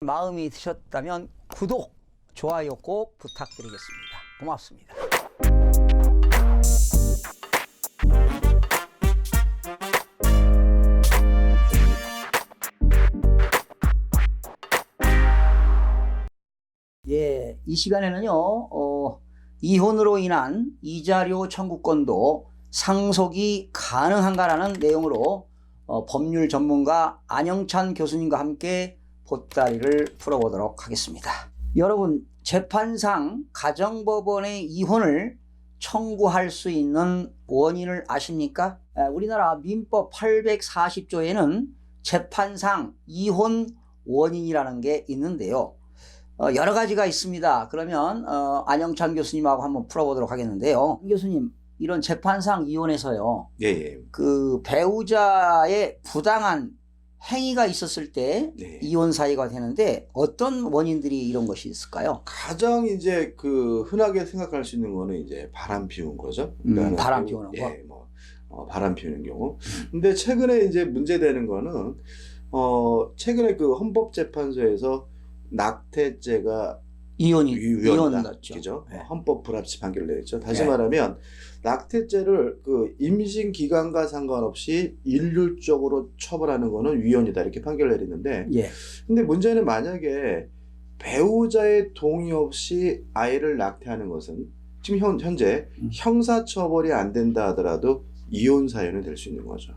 마음이 드셨다면 구독, 좋아요 꼭 부탁드리겠습니다. 고맙습니다. 예, 이 시간에는요, 이혼으로 인한 이자료 청구권도 상속이 가능한가라는 내용으로 법률 전문가 안영찬 교수님과 함께 보따리를 풀어보도록 하겠습니다. 여러분, 재판상 가정법원의 이혼을 청구할 수 있는 원인을 아십니까? 우리나라 민법 840조에는 재판상 이혼 원인이라는 게 있는데요. 여러 가지가 있습니다. 그러면 안영찬 교수님하고 한번 풀어보도록 하겠는데요. 교수님, 이런 재판상 이혼에서요. 예. 그 배우자의 부당한 행위가 있었을 때 네. 이혼 사유가 되는데 어떤 원인들이 이런 것이 있을까요? 가장 이제 그 흔하게 생각할 수 있는 거는 이제 바람 피운 거죠. 바람 피우는 거. 예, 바람 피우는 경우. 근데 최근에 이제 문제되는 거는 최근에 그 헌법재판소에서 낙태죄가 이혼이다. 그죠? 네. 헌법 불합치 판결을 내렸죠. 다시 네. 말하면 낙태죄를 그 임신 기간과 상관없이 일률적으로 처벌하는 거는 위헌이다 이렇게 판결을 내렸는데, 예. 근데 문제는 만약에 배우자의 동의 없이 아이를 낙태하는 것은 지금 현재 형사처벌이 안 된다 하더라도 이혼 사유는 될 수 있는 거죠.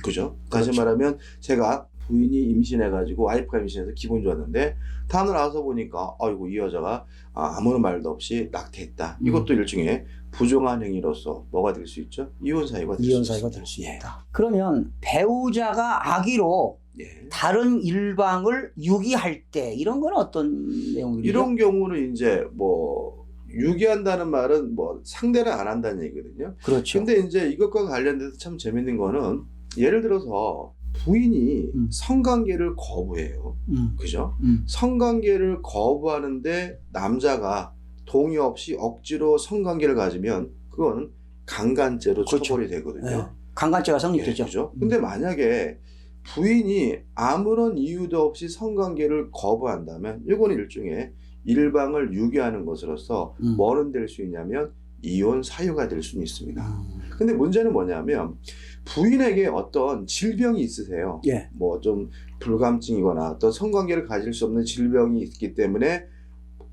그죠? 다시 그렇죠. 말하면 제가 부인이 임신해가지고 와이프가 임신해서 기분 좋았는데 다음날 와서 보니까 아이고 이 여자가 아무런 말도 없이 낙태했다. 이것도 일종의 부정한 행위로서 뭐가 될 수 있죠? 이혼 사유가 될 수 이혼 사유가 될 수 있다. 그러면 배우자가 악의로 예. 다른 일방을 유기할 때 이런 건 어떤 내용이죠? 이런 경우는 이제 뭐 유기한다는 말은 뭐 상대를 안 한다는 얘기거든요. 그렇죠. 근데 이제 이것과 관련돼서 참 재밌는 거는 예를 들어서 부인이 성관계를 거부해요. 그죠? 성관계를 거부하는데 남자가 동의 없이 억지로 성관계를 가지면 그건 강간죄로 그렇죠. 처벌이 되거든요. 네. 강간죄가 성립되죠. 예, 그죠? 근데 만약에 부인이 아무런 이유도 없이 성관계를 거부한다면 이건 일종의 일방을 유기하는 것으로서 뭐는 될 수 있냐면 이혼 사유가 될 수는 있습니다. 근데 문제는 뭐냐면 부인에게 어떤 질병이 있으세요. 예. 뭐 좀 불감증이거나 어떤 성관계를 가질 수 없는 질병이 있기 때문에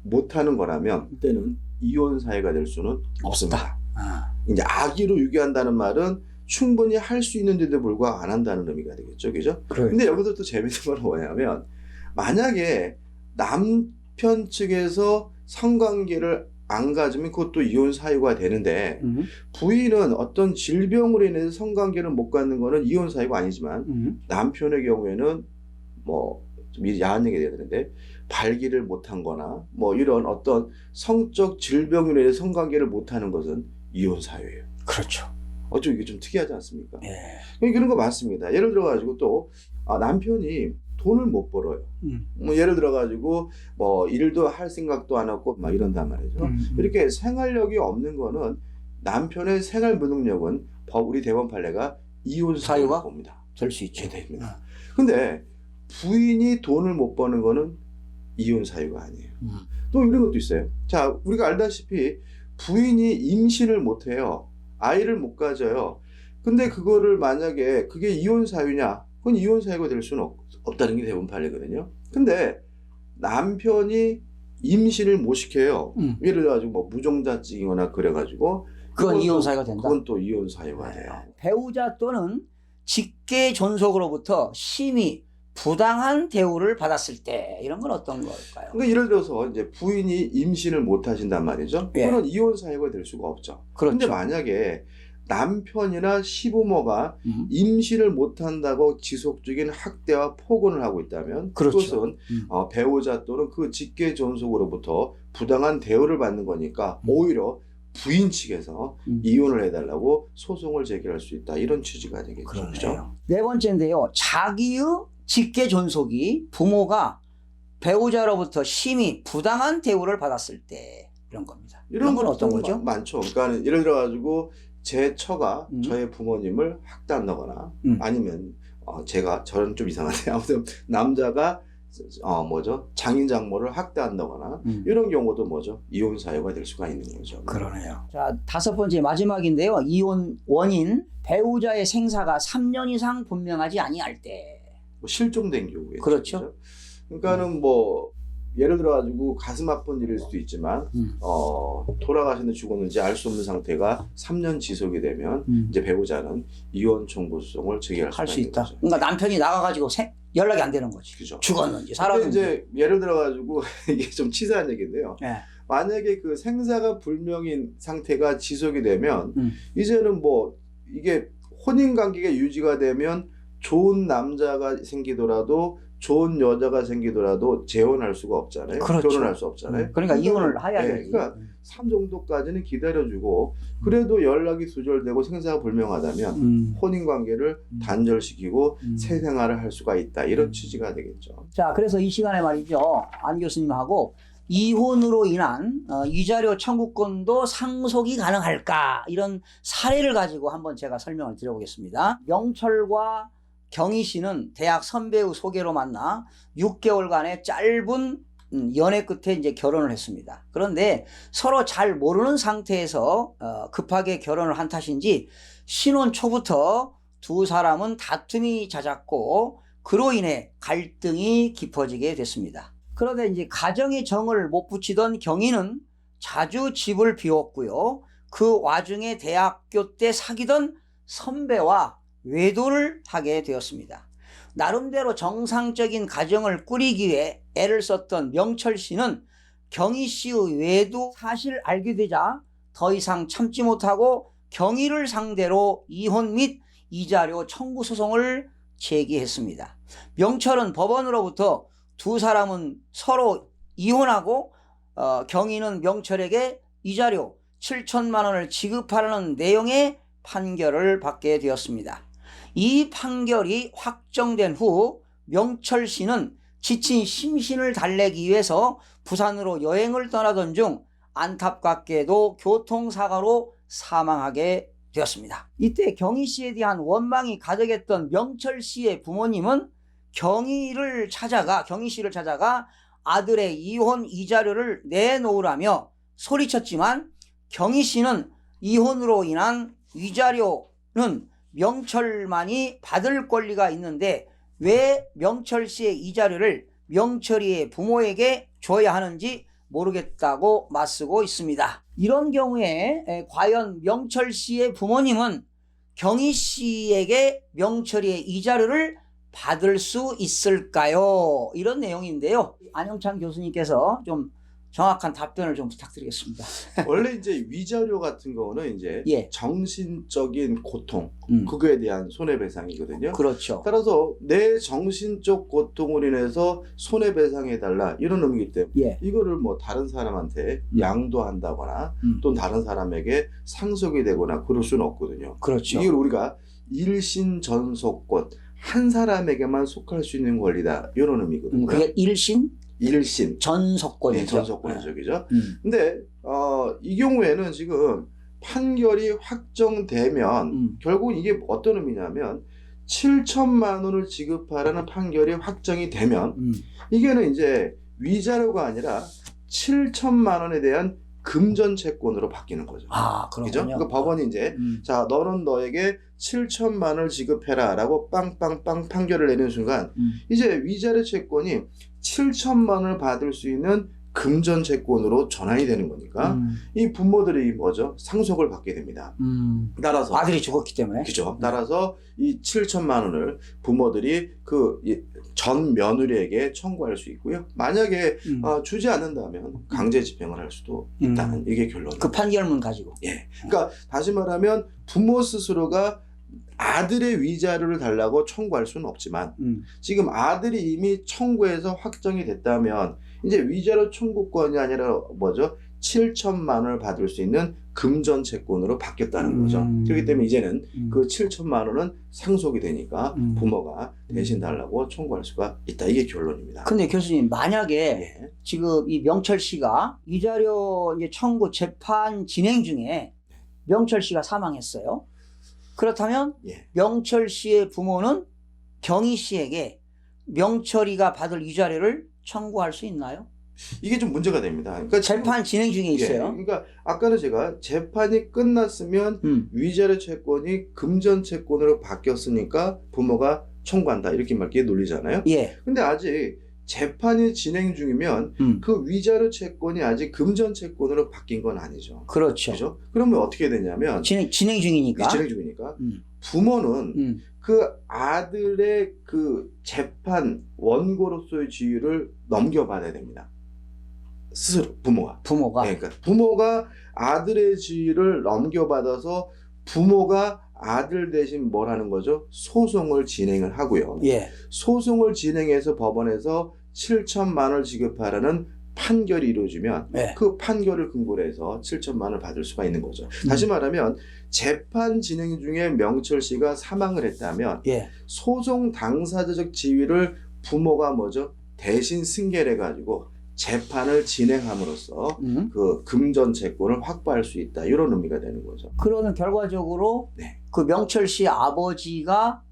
못하는 거라면 그때는 이혼 사유가 될 수는 없습니다. 이제 악의로 유기한다는 말은 충분히 할 수 있는데도 불구하고 안 한다는 의미가 되겠죠. 그죠? 근데 여기서 또 재밌는 건 뭐냐면 만약에 남편 측에서 성관계를 안 가지면 그것도 이혼 사유가 되는데 부인은 어떤 질병으로 인해서 성관계를 못 갖는 거는 이혼 사유가 아니지만 남편의 경우에는 뭐 좀 야한 얘기가 돼야 되는데 발기를 못한 거나 뭐 이런 어떤 성적 질병으로 인해서 성관계를 못하는 것은 이혼 사유예요. 그렇죠. 어쩌고 이게 좀 특이하지 않습니까? 예. 그런 거 많습니다. 예를 들어 가지고 또 남편이 돈을 못 벌어요. 뭐 예를 들어 가지고 뭐 일도 할 생각도 안 하고 막 이런단 말이죠. 이렇게 생활력이 없는 거는 남편의 생활 무능력은 우리 대법원 판례가 이혼 사유가 봅니다. 될 수 있죠. 됩니다. 근데 부인이 돈을 못 버는 거는 이혼 사유가 아니에요. 또 이런 것도 있어요. 자, 우리가 알다시피 부인이 임신을 못 해요. 아이를 못 가져요. 근데 그거를 만약에 그게 이혼 사유냐? 그건 이혼 사유가 될 수는 없다는 게 대법원 판례거든요. 근데 남편이 임신을 못 시켜요. 예를 들어가지고 뭐 무종자증이거나 그래가지고 그건 이혼 사유가 된다. 그건 또 이혼 사유가 돼요. 배우자 또는 직계 존속으로부터 심히 부당한 대우를 받았을 때 이런 건 어떤 걸까요? 그러니까 예를 들어서 이제 부인이 임신을 못 하신단 말이죠. 예. 그건 이혼 사유가 될 수가 없죠. 그렇죠. 근데 만약에 남편이나 시부모가 임신을 못한다고 지속적인 학대와 폭언을 하고 있다면 그렇죠. 그것은 배우자 또는 그 직계 존속으로부터 부당한 대우를 받는 거니까 오히려 부인 측에서 이혼을 해달라고 소송을 제기할 수 있다. 이런 취지가 되겠죠. 그렇죠? 네 번째인데요. 자기의 직계 존속이 부모가 배우자로부터 심히 부당한 대우를 받았을 때 이런 겁니다. 이런 건 어떤 거죠? 많죠. 그러니까 예를 들어 가지고 제 처가 저의 부모님을 학대한다거나 아니면 저는 좀 이상한데 아무튼 남자가 장인 장모를 학대한다거나 이런 경우도 이혼 사유가 될 수가 있는 거죠. 그러네요. 자, 5번째 마지막인데요. 이혼 원인 배우자의 생사가 3년 이상 분명하지 아니할 때. 실종된 경우에. 그렇죠. 그러니까는 예를 들어 가지고 가슴 아픈 일일 수도 있지만 돌아가셨는지 죽었는지 알 수 없는 상태가 3년 지속이 되면 이제 배우자는 이혼 청구 소송을 제기할 할 수가 수 있는 있다. 거죠. 그러니까 남편이 나가가지고 연락이 안 되는 거지. 그죠. 죽었는지 근데 살았는지. 이제 예를 들어 가지고 이게 좀 치사한 얘기인데요. 네. 만약에 그 생사가 불명인 상태가 지속이 되면 이제는 이게 혼인 관계가 유지가 되면 좋은 남자가 생기더라도 좋은 여자가 생기더라도 재혼할 수가 없잖아요. 그렇죠. 결혼할 수 없잖아요. 그러니까 이혼을 해야 네, 되지. 그러니까 3 정도까지는 기다려주고 그래도 연락이 두절되고 생사가 불명하다면 혼인 관계를 단절시키고 새 생활을 할 수가 있다. 이런 취지가 되겠죠. 자, 그래서 이 시간에 말이죠. 안 교수님하고 이혼으로 인한 위자료 청구권도 상속이 가능할까? 이런 사례를 가지고 한번 제가 설명을 드려보겠습니다. 명철과 경희 씨는 대학 선배의 소개로 만나 6개월간의 짧은 연애 끝에 이제 결혼을 했습니다. 그런데 서로 잘 모르는 상태에서 급하게 결혼을 한 탓인지 신혼 초부터 두 사람은 다툼이 잦았고 그로 인해 갈등이 깊어지게 됐습니다. 그런데 이제 가정의 정을 못 붙이던 경희는 자주 집을 비웠고요. 그 와중에 대학교 때 사귀던 선배와 외도를 하게 되었습니다. 나름대로 정상적인 가정을 꾸리기 위해 애를 썼던 명철 씨는 경희 씨의 외도 사실을 알게 되자 더 이상 참지 못하고 경희를 상대로 이혼 및 위자료 청구 소송을 제기했습니다. 명철은 법원으로부터 두 사람은 서로 이혼하고 경희는 명철에게 위자료 7천만 원을 지급하라는 내용의 판결을 받게 되었습니다. 이 판결이 확정된 후 명철 씨는 지친 심신을 달래기 위해서 부산으로 여행을 떠나던 중 안타깝게도 교통사고로 사망하게 되었습니다. 이때 경희 씨에 대한 원망이 가득했던 명철 씨의 부모님은 경희 씨를 찾아가 아들의 이혼 위자료를 내놓으라며 소리쳤지만 경희 씨는 이혼으로 인한 위자료는 명철만이 받을 권리가 있는데 왜 명철 씨의 위자료를 명철이의 부모에게 줘야 하는지 모르겠다고 맞서고 있습니다. 이런 경우에 과연 명철 씨의 부모님은 경희 씨에게 명철이의 위자료를 받을 수 있을까요? 이런 내용인데요. 안영찬 교수님께서 좀 정확한 답변을 좀 부탁드리겠습니다. 원래 이제 위자료 같은 거는 이제 예. 정신적인 고통, 그거에 대한 손해배상이거든요. 그렇죠. 따라서 내 정신적 고통으로 인해서 손해배상해달라 이런 의미이기 때문에 예. 이거를 다른 사람한테 양도한다거나 또는 다른 사람에게 상속이 되거나 그럴 수는 없거든요. 그렇죠. 이걸 우리가 일신전속권, 한 사람에게만 속할 수 있는 권리다 이런 의미거든요. 그게 일신? 전속권이죠. 네, 전속권이죠. 그죠? 근데 이 경우에는 지금 판결이 확정되면 결국 이게 어떤 의미냐면 7천만 원을 지급하라는 판결이 확정이 되면 이게는 이제 위자료가 아니라 7천만 원에 대한 금전 채권으로 바뀌는 거죠. 아, 그렇군요. 그죠? 그러니까 법원이 이제 자, 너는 너에게 7천만 원을 지급해라라고 빵빵빵 판결을 내는 순간 이제 위자료 채권이 7천만 원을 받을 수 있는 금전 채권으로 전환이 되는 거니까 이 부모들이 상속을 받게 됩니다. 따라서 아들이 죽었기 때문에. 그죠. 따라서 이 7천만 원을 부모들이 그 전 며느리에게 청구할 수 있고요. 만약에 주지 않는다면 강제 집행을 할 수도 있다는 이게 결론입니다. 그 판결문 가지고. 예. 그러니까 다시 말하면 부모 스스로가 아들의 위자료를 달라고 청구할 수는 없지만 지금 아들이 이미 청구해서 확정이 됐다면 이제 위자료 청구권이 아니라 7천만 원을 받을 수 있는 금전 채권으로 바뀌었다는 거죠. 그렇기 때문에 이제는 그 7천만 원은 상속이 되니까 부모가 대신 달라고 청구할 수가 있다. 이게 결론입니다. 근데 교수님, 만약에 지금 이 명철 씨가 위자료 이제 청구 재판 진행 중에 명철 씨가 사망했어요. 그렇다면 명철 씨의 부모는 경희 씨에게 명철이가 받을 위자료를 청구할 수 있나요? 이게 좀 문제가 됩니다. 그러니까 재판 진행 중에 있어요. 예, 그러니까 아까는 제가 재판이 끝났으면 위자료 채권이 금전 채권으로 바뀌었으니까 부모가 청구한다 이렇게 말게 논리잖아요. 예. 근데 아직 재판이 진행 중이면 그 위자료 채권이 아직 금전 채권으로 바뀐 건 아니죠. 그렇죠. 그죠? 그러면 어떻게 되냐면 진행 중이니까. 진행 중이니까 부모는 그 아들의 그 재판 원고로서의 지위를 넘겨받아야 됩니다. 스스로 부모가. 네, 그러니까 부모가 아들의 지위를 넘겨받아서 부모가 아들 대신 뭘 하는 거죠? 소송을 진행을 하고요. 예. 소송을 진행해서 법원에서 7천만 원을 지급하라는 판결이 이루어지면 예. 그 판결을 근거로 해서 7천만 원을 받을 수가 있는 거죠. 다시 말하면 재판 진행 중에 명철 씨가 사망을 했다면 예. 소송 당사자적 지위를 부모가 뭐죠? 대신 승계를 해가지고 재판을 진행함으로써 그 금전 채권을 확보할 수 있다. 이런 의미가 되는 거죠. 그러면 결과적으로 네. 그 명철 씨 아버지가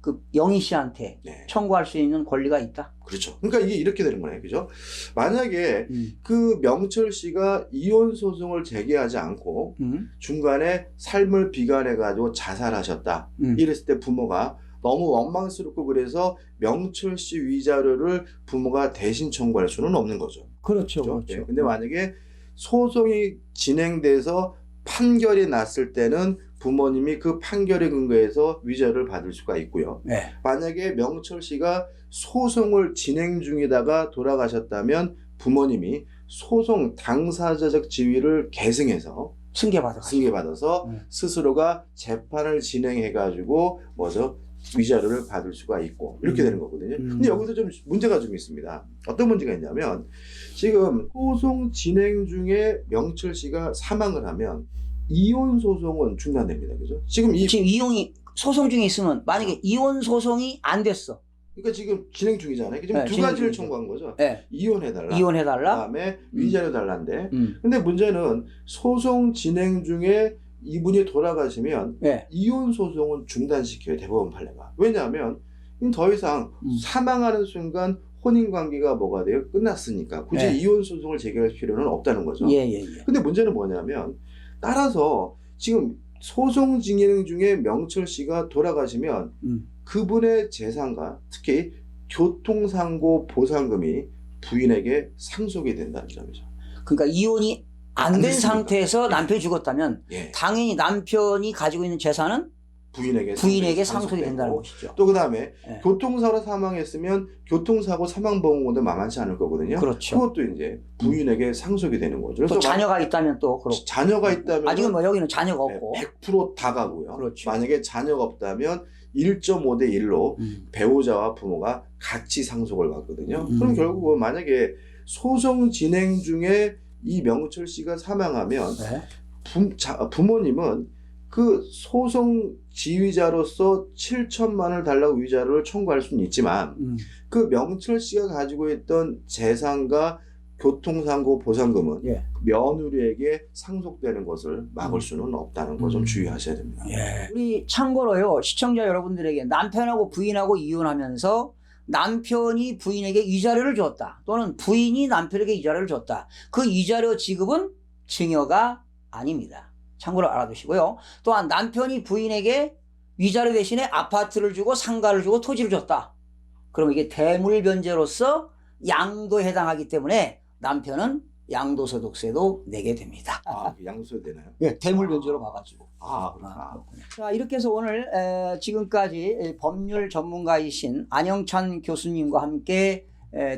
그 영희 씨한테 네. 청구할 수 있는 권리가 있다. 그렇죠. 그러니까 이게 이렇게 되는 거네요. 그죠? 만약에 그 명철 씨가 이혼 소송을 제기하지 않고 중간에 삶을 비관해가지고 자살하셨다. 이랬을 때 부모가 너무 원망스럽고 그래서 명철 씨 위자료를 부모가 대신 청구할 수는 없는 거죠. 그렇죠. 그렇죠? 그렇죠. 네. 근데 만약에 소송이 진행돼서 판결이 났을 때는 부모님이 그 판결에 근거해서 위자료를 받을 수가 있고요. 네. 만약에 명철 씨가 소송을 진행 중이다가 돌아가셨다면 부모님이 소송 당사자적 지위를 계승해서 승계받아서 스스로가 재판을 진행해가지고 뭐죠? 위자료를 받을 수가 있고 이렇게 되는 거거든요. 근데 여기서 좀 문제가 좀 있습니다. 어떤 문제가 있냐면 지금 소송 진행 중에 명철 씨가 사망을 하면 이혼 소송은 중단됩니다. 그죠? 지금 이혼이 소송 중에 있으면 만약에 이혼 소송이 안 됐어. 그러니까 지금 진행 중이잖아요. 지금 네, 두 가지를 청구한 거죠. 네. 이혼해달라. 그다음에 위자료 달란데. 근데 문제는 소송 진행 중에 이분이 돌아가시면 네. 이혼 소송은 중단시켜요. 대법원 판례가. 왜냐하면 더 이상 사망하는 순간 혼인 관계가 뭐가 돼요? 끝났으니까 굳이 네. 이혼 소송을 제기할 필요는 없다는 거죠. 예. 근데 문제는 뭐냐면 따라서 지금 소송 진행 중에 명철 씨가 돌아가시면 그분의 재산과 특히 교통사고 보상금이 부인에게 상속이 된다는 점이죠. 그러니까 이혼이 안 된 상태에서 예. 남편이 죽었다면 예. 당연히 남편이 가지고 있는 재산은 부인에게 상속이 된다는 것이죠. 또 그다음에 예. 교통사고로 사망했으면 교통사고 사망보험금도 만만치 않을 거거든요. 그렇죠. 그것도 이제 부인에게 상속이 되는 거죠. 그래서 또 자녀가 있다면 또 그렇고. 자녀가 있다면 아직은 뭐 여기는 자녀가 없고. 100% 다 가고요. 그렇죠. 만약에 자녀가 없다면 1.5대 1로 배우자와 부모가 같이 상속을 받거든요. 그럼 결국은 만약에 소송 진행 중에 이 명철 씨가 사망하면 네. 부모님은 그 소송 지휘자로서 7천만 원을 달라고 위자료를 청구할 수는 있지만 그 명철 씨가 가지고 있던 재산과 교통사고 보상금은 예. 며느리에게 상속되는 것을 막을 수는 없다는 거 좀 주의하셔야 됩니다. 예. 우리 참고로요, 시청자 여러분들에게 남편하고 부인하고 이혼하면서 남편이 부인에게 이자료를 줬다, 또는 부인이 남편에게 이자료를 줬다. 그 이자료 지급은 증여가 아닙니다. 참고로 알아두시고요. 또한 남편이 부인에게 위자료 대신에 아파트를 주고 상가를 주고 토지를 줬다. 그럼 이게 대물변제로서 양도에 해당하기 때문에 남편은 양도소득세도 내게 됩니다. 아, 양도세 되나요? 네, 대물변제로 봐가지고. 그렇구나. 자, 이렇게 해서 오늘 지금까지 법률 전문가이신 안영찬 교수님과 함께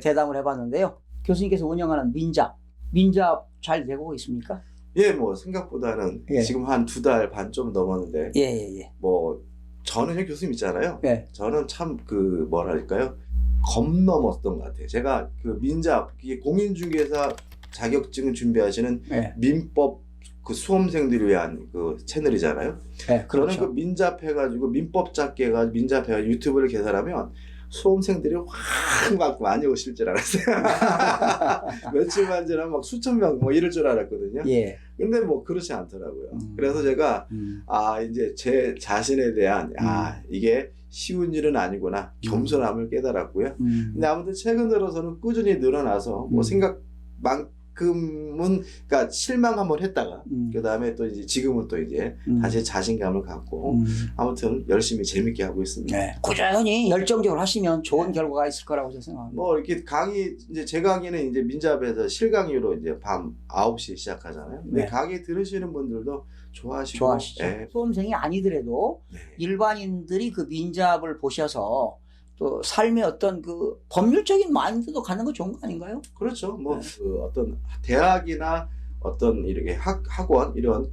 대담을 해봤는데요. 교수님께서 운영하는 민잡 잘 되고 있습니까? 예, 뭐 생각보다는 예. 지금 한 2달 반 좀 넘었는데 예. 뭐 저는 교수님 있잖아요. 예. 저는 참 그 뭐랄까요? 겁넘었던 것 같아요. 제가 그 민잡, 이게 공인중개사 자격증 준비하시는 예. 민법 그 수험생들을 위한 그 채널이잖아요. 네, 그렇죠. 저는 그 민잡해가지고 민법 잡기 해가지고 민잡해가지고 유튜브를 개설하면 수험생들이 확 많이 오실 줄 알았어요. 며칠만 지나면 막 수천 명 뭐 이럴 줄 알았거든요. 예. 근데 뭐 그렇지 않더라고요. 그래서 제가 이제 제 자신에 대한 이게 쉬운 일은 아니구나 겸손함을 깨달았고요. 근데 아무튼 최근 들어서는 꾸준히 늘어나서 뭐 생각만큼은 그러니까 실망 한번 했다가 그 다음에 또 이제 지금은 또 이제 다시 자신감을 갖고 아무튼 열심히 재밌게 하고 있습니다. 네. 꾸준히 열정적으로 하시면 좋은 결과가 있을 거라고 저는 생각합니다. 뭐 이렇게 강의 이제 제 강의는 이제 민잡에서 실강의로 이제 밤 9시 시작하잖아요. 근데 네. 강의 들으시는 분들도 좋아하시고 좋아하시죠. 예. 수험생이 아니더라도 네. 일반인들이 그 민잡을 보셔서 또 삶의 어떤 그 법률적인 마인드도 갖는 거 좋은 거 아닌가요? 그렇죠. 뭐 네. 그 어떤 대학이나 어떤 이렇게 학원 이런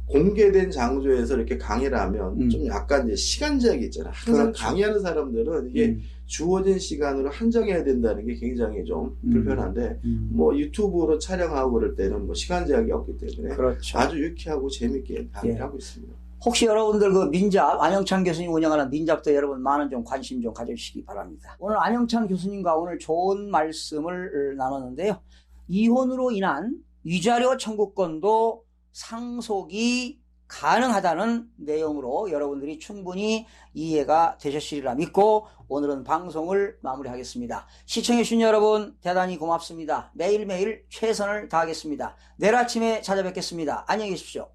공개된 장소에서 이렇게 강의를 하면 좀 약간 이제 시간 제약이 있잖아요. 항상 그렇죠. 강의하는 사람들은 이게 주어진 시간으로 한정해야 된다는 게 굉장히 좀 불편한데 뭐 유튜브로 촬영하고 그럴 때는 뭐 시간 제약이 없기 때문에 그렇죠. 아주 유쾌하고 재밌게 강의를 예. 하고 있습니다. 혹시 여러분들 그 민잡, 안영찬 교수님 운영하는 민잡도 여러분 많은 좀 관심 좀 가져주시기 바랍니다. 오늘 안영찬 교수님과 오늘 좋은 말씀을 나눴는데요. 이혼으로 인한 위자료 청구권도 상속이 가능하다는 내용으로 여러분들이 충분히 이해가 되셨으리라 믿고 오늘은 방송을 마무리하겠습니다. 시청해주신 여러분 대단히 고맙습니다. 매일매일 최선을 다하겠습니다. 내일 아침에 찾아뵙겠습니다. 안녕히 계십시오.